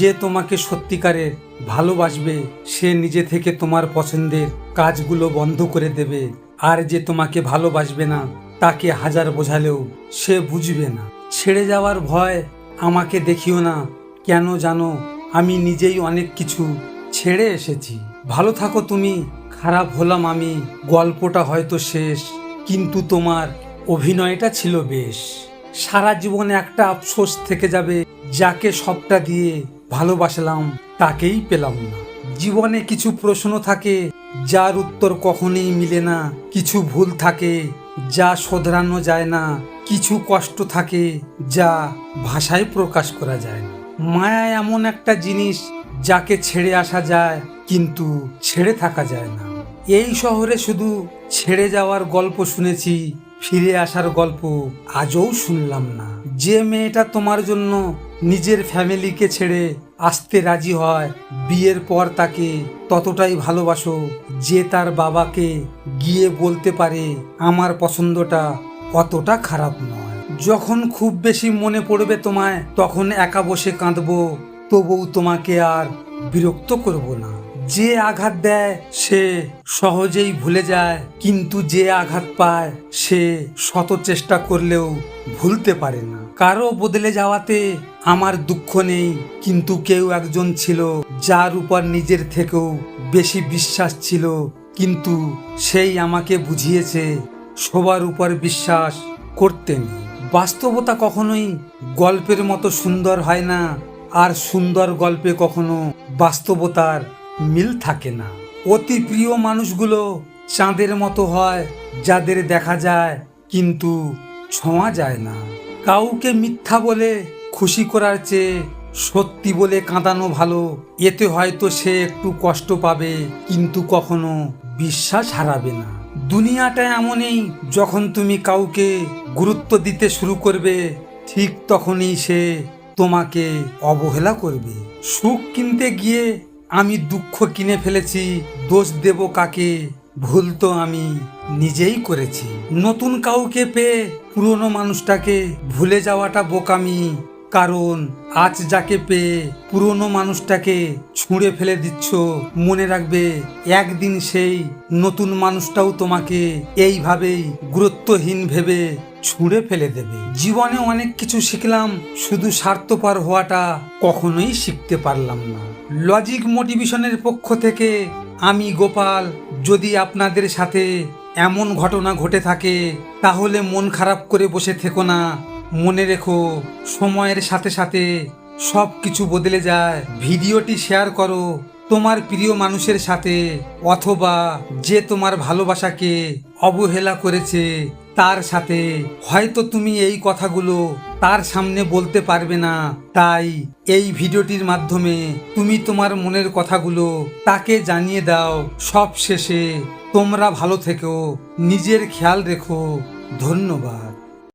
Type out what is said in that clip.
যে তোমাকে সত্যিকারের ভালোবাসবে সে নিজে থেকে তোমার পছন্দের কাজগুলো বন্ধ করে দেবে, আর যে তোমাকে ভালোবাসবে না তাকে হাজার বোঝালেও সে বুঝবে না। ছেড়ে যাওয়ার ভয় আমাকে দেখিও না, কেন জানো আমি নিজেই অনেক কিছু ছেড়ে এসেছি। ভালো থাকো তুমি, খারাপ হলাম আমি, গল্পটা হয়তো শেষ, কিন্তু তোমার অভিনয়টা ছিল বেশ। সারা জীবনে একটা আফসোস থেকে যাবে, যাকে সবটা দিয়ে ভালোবাসলাম তাকেই পেলাম না। জীবনে কিছু প্রশ্ন থাকে যার উত্তর কখনোই মিলে না, কিছু ভুল থাকে যা শোধরানো যায় না, কিছু কষ্ট থাকে যা ভাষায় প্রকাশ করা যায় না। মায়া এমন একটা জিনিস যাকে ছেড়ে আসা যায় কিন্তু ছেড়ে থাকা যায় না। এই শহরে শুধু ছেড়ে যাওয়ার গল্প শুনেছি, ফিরে আসার গল্প আজও শুনলাম না। যে মেয়েটা তোমার জন্য নিজের ফ্যামিলিকে ছেড়ে আসতে রাজি হয়, বিয়ের পর তাকে ততটাই ভালোবাসো যে তার বাবাকে গিয়ে বলতে পারে আমার পছন্দটা অতটা খারাপ নয়। যখন খুব বেশি মনে পড়বে তোমায়, তখন একা বসে কাঁদবো, তবুও তোমাকে আর বিরক্ত করব না। যে আঘাত দেয় সে সহজেই ভুলে যায়, কিন্তু যে আঘাত পায় সে শত চেষ্টা করলেও ভুলতে পারে না। কারো বদলে যাওয়াতে আমার দুঃখ নেই, কিন্তু কেউ একজন ছিল যার উপর নিজের থেকেও বেশি বিশ্বাস ছিল, কিন্তু সেই আমাকে বুঝিয়েছে সবার উপর বিশ্বাস করতে নেই। বাস্তবতা কখনোই গল্পের মতো সুন্দর হয় না, আর সুন্দর গল্পে কখনো বাস্তবতার মিল থাকে না। অতি প্রিয় মানুষগুলো চাঁদের মতো হয়, যাদের দেখা যায় কিন্তু ছোঁয়া যায় না। কাউকে মিথ্যা বলে খুশি করার চেয়ে সত্যি বলে কাঁদানো ভালো, এতে হয়তো সে একটু কষ্ট পাবে কিন্তু কখনো বিশ্বাস হারাবে না। দুনিয়াটা এমনই, যখন তুমি কাউকে গুরুত্ব দিতে শুরু করবে ঠিক তখনই সে তোমাকে অবহেলা করবে। সুখ কিনতে গিয়ে আমি দুঃখ কিনে ফেলেছি, দোষ দেব কাকে, ভুল তো আমি নিজেই করেছি। নতুন কাউকে পেয়ে পুরনো মানুষটাকে ভুলে যাওয়াটা বোকামি, কারণ আজ যাকে পেয়ে পুরনো মানুষটাকে ছুঁড়ে ফেলে দিচ্ছ, মনে রাখবে একদিন সেই নতুন মানুষটাও তোমাকে এইভাবেই গুরুত্বহীন ভেবে ছুঁড়ে ফেলে দেবে। জীবনে অনেক কিছু শিখলাম, শুধু স্বার্থপর হওয়াটা কখনোই শিখতে পারলাম না। লজিক মোটিভেশনের পক্ষ থেকে আমি গোপাল। যদি আপনাদের সাথে এমন ঘটনা ঘটে থাকে তাহলে মন খারাপ করে বসে থেকো না। মনে রেখো সময়ের সাথে সাথে সব কিছু বদলে যায়। ভিডিওটি শেয়ার করো তোমার প্রিয় মানুষের সাথে, অথবা যে তোমার ভালোবাসাকে অবহেলা করেছে তার সাথে। হয়তো তুমি এই কথাগুলো তার সামনে বলতে পারবে না, তাই এই ভিডিওটির মাধ্যমে তুমি তোমার মনের কথাগুলো তাকে জানিয়ে দাও। সব শেষে তোমরা ভালো থেকো, নিজের খেয়াল রেখো। ধন্যবাদ।